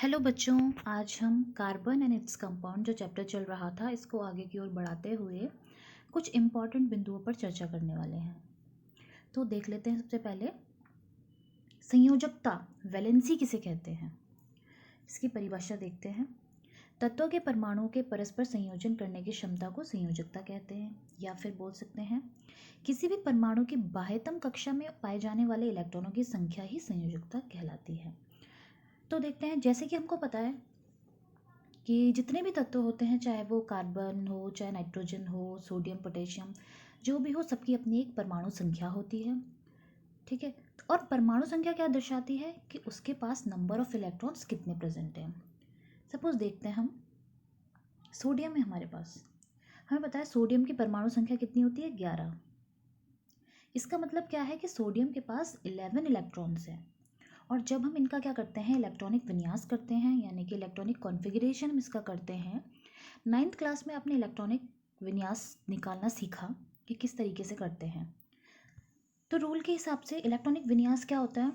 Hello बच्चों, आज हम कार्बन एंड इट्स कंपाउंड जो चैप्टर चल रहा था इसको आगे की ओर बढ़ाते हुए कुछ इम्पॉर्टेंट बिंदुओं पर चर्चा करने वाले हैं। तो देख लेते हैं। सबसे पहले संयोजकता, वैलेंसी किसे कहते हैं, इसकी परिभाषा देखते हैं। तत्वों के परमाणुओं के परस्पर संयोजन करने की क्षमता को संयोजकता कहते हैं, या फिर बोल सकते हैं किसी भी परमाणु की बाह्यतम कक्षा में पाए जाने वाले इलेक्ट्रॉनों की संख्या ही संयोजकता कहलाती है। तो देखते हैं, जैसे कि हमको पता है कि जितने भी तत्व होते हैं, चाहे वो कार्बन हो, चाहे नाइट्रोजन हो, सोडियम, पोटेशियम, जो भी हो, सबकी अपनी एक परमाणु संख्या होती है। ठीक है। और परमाणु संख्या क्या दर्शाती है कि उसके पास नंबर ऑफ इलेक्ट्रॉन्स कितने प्रेजेंट हैं। सपोज देखते हैं, हम सोडियम है हमारे पास, हमें पता है सोडियम की परमाणु संख्या कितनी होती है, 11। इसका मतलब क्या है कि सोडियम के पास 11 इलेक्ट्रॉन्स हैं। और जब हम इनका क्या करते हैं, इलेक्ट्रॉनिक विन्यास करते हैं, यानी कि इलेक्ट्रॉनिक कॉन्फ़िगरेशन हम इसका करते हैं। 9th क्लास में आपने इलेक्ट्रॉनिक विन्यास निकालना सीखा कि किस तरीके से करते हैं। तो रूल के हिसाब से इलेक्ट्रॉनिक विन्यास क्या होता है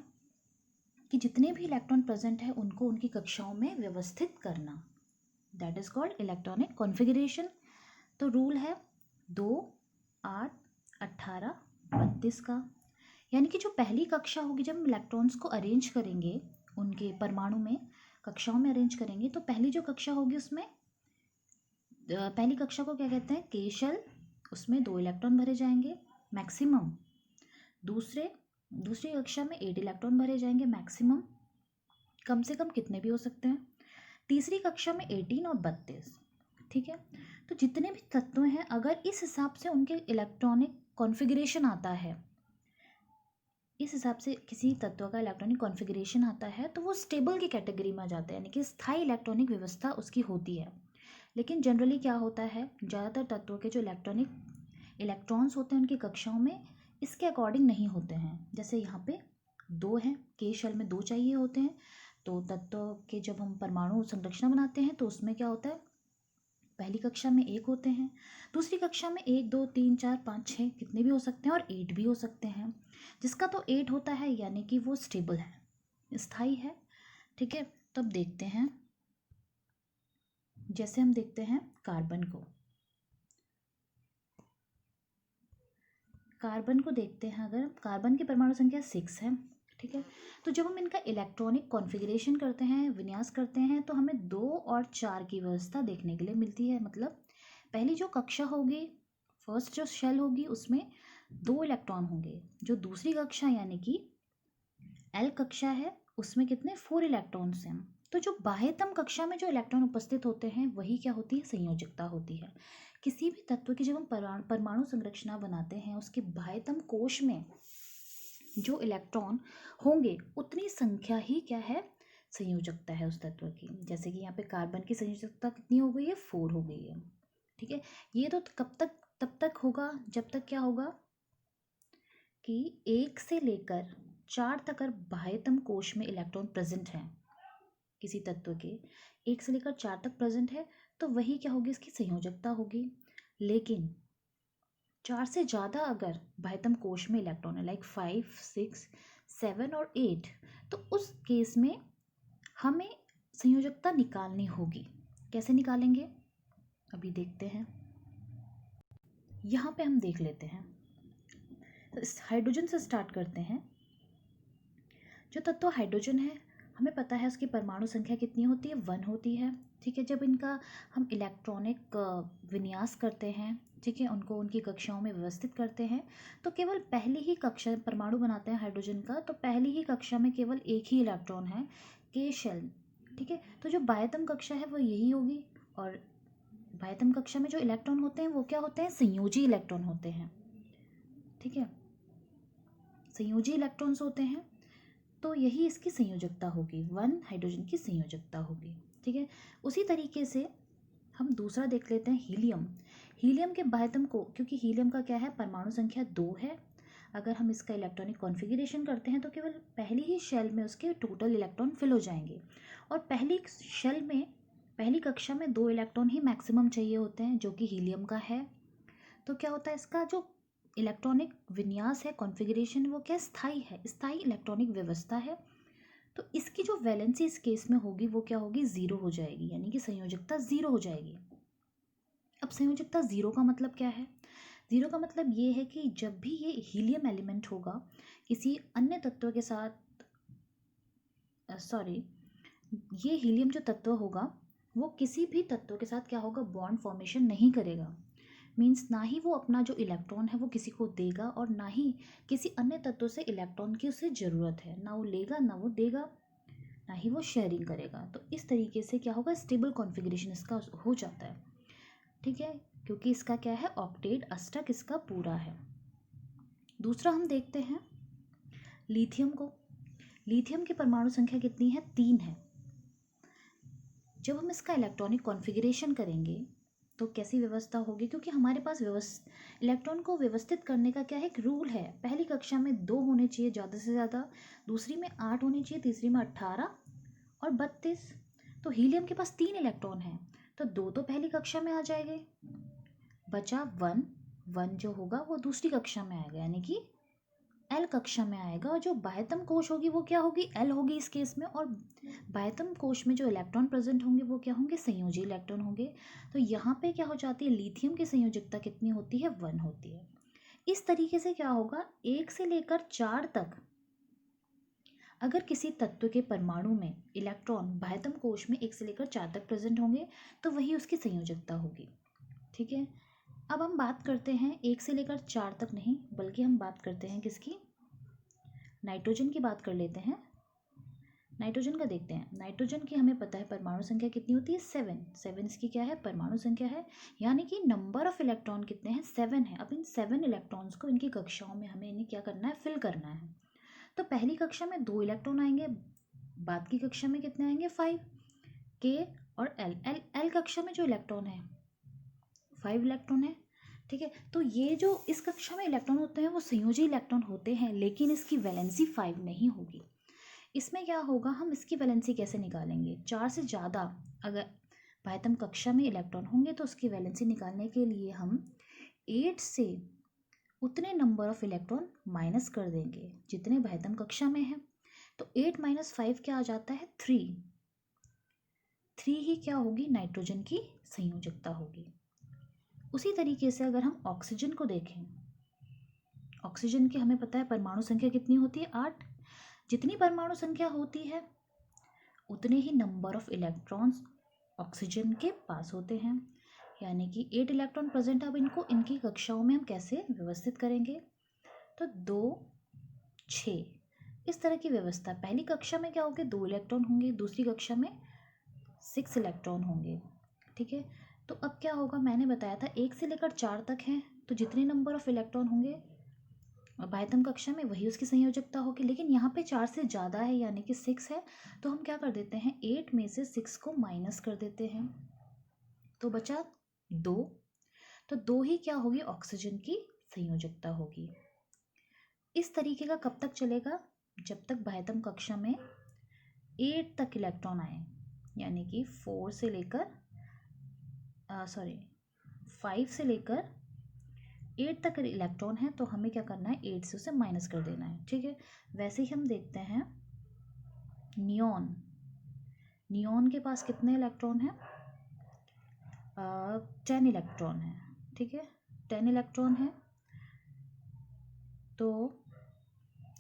कि जितने भी इलेक्ट्रॉन प्रेजेंट है उनको उनकी कक्षाओं में व्यवस्थित करना, that is called electronic configuration. तो रूल है 2, 8, 18, 32 का। यानी कि जो पहली कक्षा होगी, जब हम इलेक्ट्रॉन्स को अरेंज करेंगे, उनके परमाणु में कक्षाओं में अरेंज करेंगे, तो पहली जो कक्षा होगी उसमें पहली कक्षा को क्या कहते हैं, के शेल, उसमें 2 इलेक्ट्रॉन भरे जाएंगे मैक्सिमम। दूसरी कक्षा में 8 इलेक्ट्रॉन भरे जाएंगे मैक्सिमम, कम से कम कितने भी हो सकते हैं। तीसरी कक्षा में 18 और 32। ठीक है। तो जितने भी तत्व हैं, अगर इस हिसाब से उनके इलेक्ट्रॉनिक कॉन्फ़िगरेशन आता है, इस हिसाब से किसी तत्व का इलेक्ट्रॉनिक कॉन्फ़िगरेशन आता है, तो वो स्टेबल की कैटेगरी में आ जाता है, यानी कि स्थायी इलेक्ट्रॉनिक व्यवस्था उसकी होती है। लेकिन जनरली क्या होता है, ज़्यादातर तत्वों के जो इलेक्ट्रॉन्स होते हैं उनकी कक्षाओं में इसके अकॉर्डिंग नहीं होते हैं। जैसे यहाँ पे 2 हैं, के शेल में 2 चाहिए होते हैं। तो तत्व के जब हम परमाणु संरचना बनाते हैं तो उसमें क्या होता है, पहली कक्षा में 1 होते हैं, दूसरी कक्षा में 1, 2, 3, 4, 5, 6 कितने भी हो सकते हैं, और 8 भी हो सकते हैं। जिसका तो 8 होता है यानी कि वो स्टेबल है, स्थायी है। ठीक है। तो अब देखते हैं, जैसे हम देखते हैं कार्बन को देखते हैं। अगर कार्बन की परमाणु संख्या 6 है, ठीक है, तो जब हम इनका इलेक्ट्रॉनिक कॉन्फ़िगरेशन करते हैं, विन्यास करते हैं, तो हमें 2 और 4 की व्यवस्था देखने के लिए मिलती है। मतलब पहली जो कक्षा होगी, फर्स्ट जो शेल होगी, उसमें 2 इलेक्ट्रॉन होंगे। जो दूसरी कक्षा यानी कि एल कक्षा है, उसमें कितने, 4 इलेक्ट्रॉन्स हैं। तो जो बाह्यतम कक्षा में जो इलेक्ट्रॉन उपस्थित होते हैं वही क्या होती है, संयोजकता होती है। किसी भी तत्व की जब हम परमाणु संरचना बनाते हैं, उसके बाह्यतम कोश में जो इलेक्ट्रॉन होंगे उतनी संख्या ही क्या है, संयोजकता है उस तत्व की। जैसे कि यहाँ पे कार्बन की संयोजकता कितनी हो गई है, 4 हो गई है। ठीक है। ये तो तब तक होगा जब तक क्या होगा कि 1 से लेकर 4 तक अगर बाह्यतम कोश में इलेक्ट्रॉन प्रेजेंट हैं, किसी तत्व के 1 से लेकर 4 तक प्रेजेंट है, तो वही क्या होगी, इसकी संयोजकता होगी। लेकिन 4 से ज़्यादा अगर बाह्यतम कोश में इलेक्ट्रॉन है, लाइक 5, 6, 7 और 8, तो उस केस में हमें संयोजकता निकालनी होगी। कैसे निकालेंगे, अभी देखते हैं। यहाँ पे हम देख लेते हैं, तो इस हाइड्रोजन से स्टार्ट करते हैं। जो तत्व हाइड्रोजन है, हमें पता है उसकी परमाणु संख्या कितनी होती है, 1 होती है। ठीक है। जब इनका हम इलेक्ट्रॉनिक विन्यास करते हैं, ठीक है, उनको उनकी कक्षाओं में व्यवस्थित करते हैं, तो केवल पहली ही कक्षा परमाणु बनाते हैं हाइड्रोजन का, तो पहली ही कक्षा में केवल एक ही इलेक्ट्रॉन है, के शेल। ठीक है। तो जो बाह्यतम कक्षा है वो यही होगी। और बाह्यतम कक्षा में जो इलेक्ट्रॉन होते हैं वो क्या होते हैं, संयोजी इलेक्ट्रॉन होते हैं। ठीक है, संयोजी इलेक्ट्रॉन्स होते हैं। तो यही इसकी संयोजकता होगी, 1 हाइड्रोजन की संयोजकता होगी। ठीक है। उसी तरीके से हम दूसरा देख लेते हैं, हीलियम। हीलियम के बाह्यतम को, क्योंकि हीलियम का क्या है, परमाणु संख्या 2 है। अगर हम इसका इलेक्ट्रॉनिक कॉन्फ़िगरेशन करते हैं तो केवल पहली ही शेल में उसके टोटल इलेक्ट्रॉन फिल हो जाएंगे। और पहली शेल में, पहली कक्षा में 2 इलेक्ट्रॉन ही मैक्सिमम चाहिए होते हैं, जो कि हीलियम का है। तो क्या होता है, इसका जो इलेक्ट्रॉनिक विन्यास है, कॉन्फ़िगरेशन, वो क्या स्थायी है, स्थायी इलेक्ट्रॉनिक व्यवस्था है। तो इसकी जो वैलेंसी इस केस में होगी वो क्या होगी, ज़ीरो हो जाएगी, यानी कि संयोजकता ज़ीरो हो जाएगी। अब संयोजकता ज़ीरो का मतलब क्या है? ज़ीरो का मतलब ये है कि जब भी ये हीलियम एलिमेंट होगा किसी अन्य तत्व के साथ, ये हीलियम जो तत्व होगा वो किसी भी तत्व के साथ क्या होगा, बॉन्ड फॉर्मेशन नहीं करेगा। मीन्स ना ही वो अपना जो इलेक्ट्रॉन है वो किसी को देगा और ना ही किसी अन्य तत्व से इलेक्ट्रॉन की उसे ज़रूरत है, ना वो लेगा ना वो देगा, ना ही वो शेयरिंग करेगा। तो इस तरीके से क्या होगा, स्टेबल कॉन्फ़िगरेशन इसका हो जाता है। ठीक है, क्योंकि इसका क्या है, ऑक्टेट अष्टक इसका पूरा है। दूसरा हम देखते हैं लिथियम को। लिथियम की परमाणु संख्या कितनी है, 3 है। जब हम इसका इलेक्ट्रॉनिक कॉन्फ़िगरेशन करेंगे तो कैसी व्यवस्था होगी, क्योंकि हमारे पास इलेक्ट्रॉन को व्यवस्थित करने का क्या है, एक रूल है। पहली कक्षा में 2 होने चाहिए ज़्यादा से ज़्यादा, दूसरी में 8 होने चाहिए, तीसरी में 18 और 32। तो हीलियम के पास 3 इलेक्ट्रॉन हैं, तो 2 तो पहली कक्षा में आ जाएंगे, बचा 1 जो होगा वो दूसरी कक्षा में आएगा, यानी कि एल कक्षा में आएगा। और जो बाह्यतम कोश होगी वो क्या होगी, एल होगी इस केस में। और बाह्यतम कोश में जो इलेक्ट्रॉन प्रेजेंट होंगे वो क्या होंगे, संयोजी इलेक्ट्रॉन होंगे। तो यहाँ पे क्या हो जाती है, लिथियम की संयोजकता कितनी होती है, 1 होती है। इस तरीके से क्या होगा, 1 से लेकर 4 तक अगर किसी तत्व के परमाणु में इलेक्ट्रॉन बाह्यतम कोश में 1 से लेकर 4 तक प्रेजेंट होंगे तो वही उसकी संयोजकता होगी। ठीक है, अब हम बात करते हैं 1 से लेकर 4 तक नहीं, बल्कि हम बात करते हैं किसकी, नाइट्रोजन की बात कर लेते हैं। नाइट्रोजन का देखते हैं। नाइट्रोजन की हमें पता है परमाणु संख्या कितनी होती है, 7 इसकी क्या है, परमाणु संख्या है, यानी कि नंबर ऑफ इलेक्ट्रॉन कितने हैं, 7 है। अब इन 7 इलेक्ट्रॉन्स को इनकी कक्षाओं में हमें इन्हें क्या करना है, फिल करना है। तो पहली कक्षा में 2 इलेक्ट्रॉन आएंगे, बाद की कक्षा में कितने आएंगे, 5। के और एल कक्षा में जो इलेक्ट्रॉन है 5 इलेक्ट्रॉन है। ठीक है, तो ये जो इस कक्षा में इलेक्ट्रॉन होते हैं वो संयोजी इलेक्ट्रॉन होते हैं, लेकिन इसकी वैलेंसी 5 नहीं होगी। इसमें क्या होगा, हम इसकी वैलेंसी कैसे निकालेंगे, 4 से ज़्यादा अगर बाह्यतम कक्षा में इलेक्ट्रॉन होंगे तो उसकी वैलेंसी निकालने के लिए हम 8 से उतने नंबर ऑफ इलेक्ट्रॉन माइनस कर देंगे जितने बाह्यतम कक्षा में हैं। तो 8 - 5 क्या आ जाता है, 3 ही क्या होगी, नाइट्रोजन की संयोजकता होगी। उसी तरीके से अगर हम ऑक्सीजन को देखें, ऑक्सीजन की हमें पता है परमाणु संख्या कितनी होती है, 8। जितनी परमाणु संख्या होती है उतने ही नंबर ऑफ इलेक्ट्रॉन्स ऑक्सीजन के पास होते हैं, यानी कि 8 इलेक्ट्रॉन प्रेजेंट। अब इनको इनकी कक्षाओं में हम कैसे व्यवस्थित करेंगे, तो 2 6 इस तरह की व्यवस्था। पहली कक्षा में क्या होंगे, 2 इलेक्ट्रॉन होंगे, दूसरी कक्षा में 6 इलेक्ट्रॉन होंगे। ठीक है, तो अब क्या होगा, मैंने बताया था 1 से लेकर 4 तक है, तो जितने नंबर ऑफ इलेक्ट्रॉन होंगे बाह्यतम कक्षा में वही उसकी संयोजकता होगी। लेकिन यहाँ पे 4 से ज़्यादा है, यानी कि 6 है, तो हम क्या कर देते हैं, 8 में से 6 को माइनस कर देते हैं, तो बचा 2। तो 2 ही क्या होगी, ऑक्सीजन की संयोजकता होगी। इस तरीके का कब तक चलेगा, जब तक बाह्यतम कक्षा में 8 तक इलेक्ट्रॉन आए, यानी कि 5 से लेकर 8 तक इलेक्ट्रॉन है, तो हमें क्या करना है, 8 से उसे माइनस कर देना है। ठीक है, वैसे ही हम देखते हैं नियॉन के पास कितने इलेक्ट्रॉन हैं, 10 इलेक्ट्रॉन है। ठीक है, 10 इलेक्ट्रॉन है। तो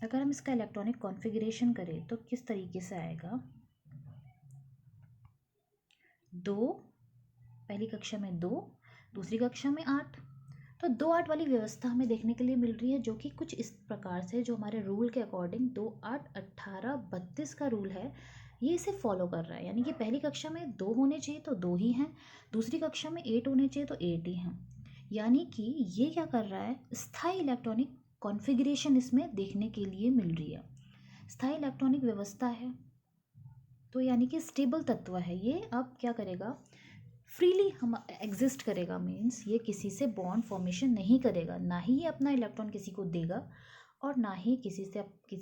अगर हम इसका इलेक्ट्रॉनिक कॉन्फ़िगरेशन करें तो किस तरीके से आएगा, 2 पहली कक्षा में 2, दूसरी कक्षा में 8। तो 2 8 वाली व्यवस्था हमें देखने के लिए मिल रही है, जो कि कुछ इस प्रकार से, जो हमारे रूल के अकॉर्डिंग 2 8 18 32 का रूल है, ये इसे फॉलो कर रहा है। यानी कि पहली कक्षा में 2 होने चाहिए तो 2 ही हैं, दूसरी कक्षा में 8 होने चाहिए तो 8 ही हैं। यानी कि ये क्या कर रहा है, स्थायी इलेक्ट्रॉनिक कॉन्फ़िगरेशन इसमें देखने के लिए मिल रही है। स्थायी इलेक्ट्रॉनिक व्यवस्था है तो यानी कि स्टेबल तत्व है ये। अब क्या करेगा, फ्रीली हम एग्जिस्ट करेगा, मीन्स ये किसी से बॉन्ड फॉर्मेशन नहीं करेगा, ना ही ये अपना इलेक्ट्रॉन किसी को देगा और ना ही किसी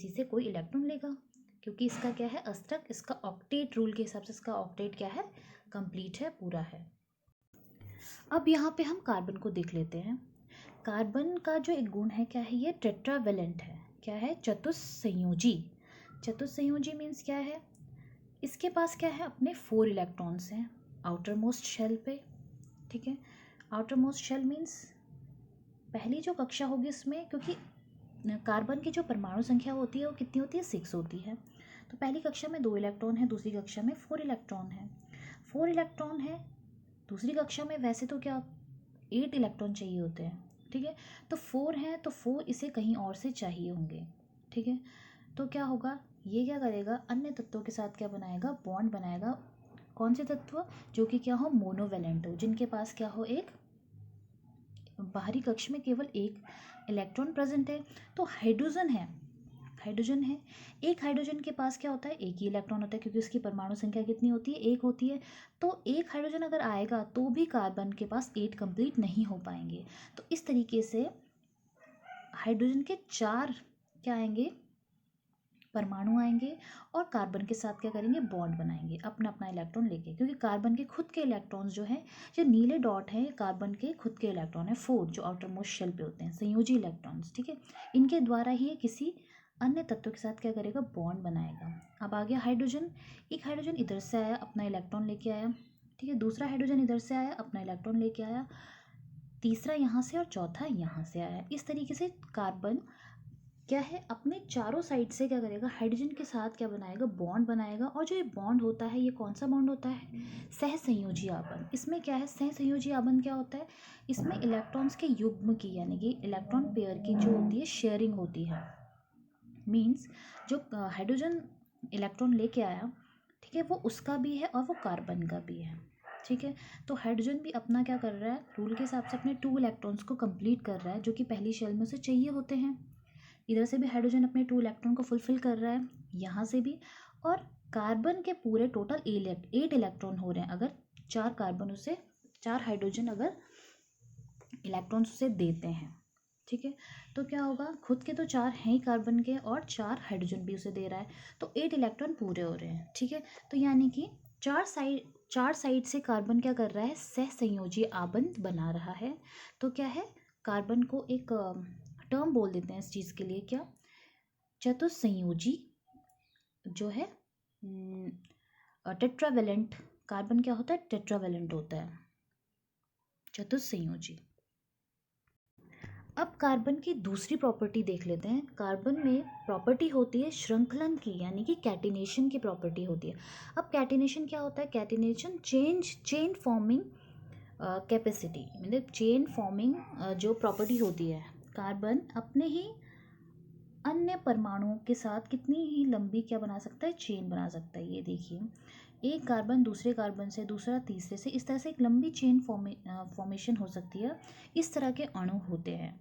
से कोई इलेक्ट्रॉन लेगा, क्योंकि इसका क्या है, अष्टक, इसका ऑक्टेट रूल के हिसाब से इसका ऑक्टेट क्या है, कंप्लीट है, पूरा है। अब यहाँ पे हम कार्बन को देख लेते हैं। कार्बन का जो एक गुण है क्या है, ये टेट्रावेलेंट है, क्या है, चतुस्संयोजी। चतुस्संयोजी मीन्स क्या है, इसके पास क्या है, अपने 4 इलेक्ट्रॉन्स हैं आउटर मोस्ट शेल पे, ठीक है। आउटर मोस्ट शेल मीन्स पहली जो कक्षा होगी उसमें, क्योंकि कार्बन की जो परमाणु संख्या होती है वो कितनी होती है, 6 होती है। तो पहली कक्षा में 2 इलेक्ट्रॉन है, दूसरी कक्षा में 4 इलेक्ट्रॉन है। 4 इलेक्ट्रॉन है, दूसरी कक्षा में वैसे तो क्या 8 इलेक्ट्रॉन चाहिए होते हैं, ठीक है। तो 4 हैं तो 4 इसे कहीं और से चाहिए होंगे, ठीक है। तो क्या होगा, ये क्या करेगा, अन्य तत्वों के साथ क्या बनाएगा, बॉन्ड बनाएगा। कौन से तत्व, जो कि क्या हो, मोनोवैलेंट हो, जिनके पास क्या हो, एक बाहरी कक्ष में केवल एक इलेक्ट्रॉन प्रेजेंट है। तो हाइड्रोजन है, हाइड्रोजन है, एक हाइड्रोजन के पास क्या होता है, एक ही इलेक्ट्रॉन होता है, क्योंकि उसकी परमाणु संख्या कितनी होती है, 1 होती है। तो एक हाइड्रोजन अगर आएगा तो भी कार्बन के पास 8 कंप्लीट नहीं हो पाएंगे। तो इस तरीके से हाइड्रोजन के 4 क्या आएंगे, परमाणु आएंगे, और कार्बन के साथ क्या करेंगे, बॉन्ड बनाएंगे अपना अपना इलेक्ट्रॉन लेके, क्योंकि कार्बन के खुद के इलेक्ट्रॉन्स जो हैं, जो नीले डॉट हैं, कार्बन के खुद के इलेक्ट्रॉन है 4, जो आउटर मोस्ट शेल पे होते हैं, संयोजी इलेक्ट्रॉन्स, ठीक है। इनके द्वारा ही ये किसी अन्य तत्व के साथ क्या करेगा, बॉन्ड बनाएगा। अब आ गया हाइड्रोजन, एक हाइड्रोजन इधर से आया, अपना इलेक्ट्रॉन लेके आया, ठीक है। दूसरा हाइड्रोजन इधर से आया, अपना इलेक्ट्रॉन लेके आया, तीसरा यहाँ से और चौथा यहाँ से आया। इस तरीके से कार्बन क्या है, अपने चारों साइड से क्या करेगा, हाइड्रोजन के साथ क्या बनाएगा, बॉन्ड बनाएगा। और जो ये बॉन्ड होता है, ये कौन सा बॉन्ड होता है, सहसंयोजी आबंध। इसमें क्या है, सहसंयोजी आबंध क्या होता है, इसमें इलेक्ट्रॉन्स के युग्म की, यानी कि इलेक्ट्रॉन पेयर की जो होती है, शेयरिंग होती है। मीन्स जो हाइड्रोजन इलेक्ट्रॉन लेके आया, ठीक है, वो उसका भी है और वो कार्बन का भी है, ठीक है। तो हाइड्रोजन भी अपना क्या कर रहा है, रूल के हिसाब से अपने 2 इलेक्ट्रॉन्स को कंप्लीट कर रहा है, जो कि पहली शेल में उसे चाहिए होते हैं। इधर से भी हाइड्रोजन अपने 2 इलेक्ट्रॉन को फुलफिल कर रहा है, यहाँ से भी। और कार्बन के पूरे टोटल 8 इलेक्ट्रॉन हो रहे हैं, अगर 4 कार्बन उसे, 4 हाइड्रोजन अगर इलेक्ट्रॉन्स उसे देते हैं, ठीक है। तो क्या होगा, खुद के तो 4 हैं ही कार्बन के, और 4 हाइड्रोजन भी उसे दे रहा है, तो 8 इलेक्ट्रॉन पूरे हो रहे हैं, ठीक है। तो यानी कि 4 साइड से कार्बन क्या कर रहा है, सहसंयोजी आबंध बना रहा है। तो क्या है, कार्बन को एक टर्म बोल देते हैं इस चीज़ के लिए, क्या, चतुस्संयोजी जो है, टेट्रावेलेंट। कार्बन क्या होता है, टेट्रावेलेंट होता है, चतुस्संयोजी। अब कार्बन की दूसरी प्रॉपर्टी देख लेते हैं। कार्बन में प्रॉपर्टी होती है श्रृंखलन की, यानी कि कैटिनेशन की प्रॉपर्टी होती है। अब कैटिनेशन क्या होता है, कैटिनेशन चेन फॉर्मिंग कैपेसिटी, मतलब चेन फॉर्मिंग जो प्रॉपर्टी होती है। कार्बन अपने ही अन्य परमाणुओं के साथ कितनी ही लंबी क्या बना सकता है, चेन बना सकता है। ये देखिए, एक कार्बन दूसरे कार्बन से, दूसरा तीसरे से, इस तरह से एक लंबी चेन फॉर्मेशन हो सकती है। इस तरह के अणु होते हैं,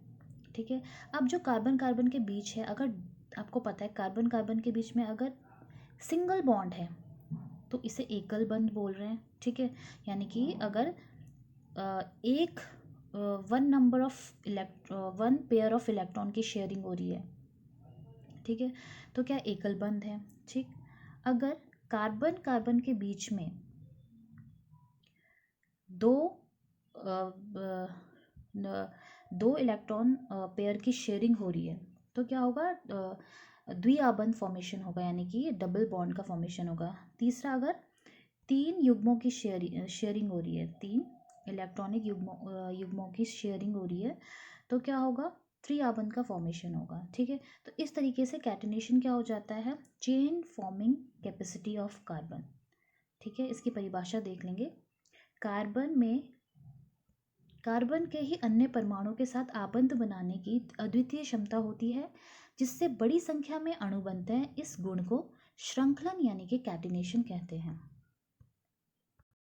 ठीक है। अब जो कार्बन कार्बन के बीच है, अगर आपको पता है कार्बन कार्बन के बीच में अगर सिंगल बॉन्ड है तो इसे एकल बंध बोल रहे हैं, ठीक है। यानी कि अगर एक वन पेयर ऑफ इलेक्ट्रॉन की शेयरिंग हो रही है, ठीक है, तो क्या एकल बंध है, ठीक। अगर कार्बन कार्बन के बीच में दो इलेक्ट्रॉन पेयर की शेयरिंग हो रही है, तो क्या होगा, द्विआबंध फॉर्मेशन होगा, यानी कि डबल बॉन्ड का फॉर्मेशन होगा। तीसरा, अगर 3 युग्मों की शेयरिंग हो रही है, 3 इलेक्ट्रॉनिक युग्मों की शेयरिंग हो रही है, तो क्या होगा, त्रिआबंध का फॉर्मेशन होगा, ठीक है। तो इस तरीके से कैटिनेशन क्या हो जाता है, chain forming capacity of carbon, ठीक है। इसकी परिभाषा देख लेंगे। कार्बन में कार्बन के ही अन्य परमाणु के साथ आबंध बनाने की अद्वितीय क्षमता होती है, जिससे बड़ी संख्या में अणु बनते हैं। इस गुण को श्रृंखलन यानी कि कैटिनेशन कहते हैं।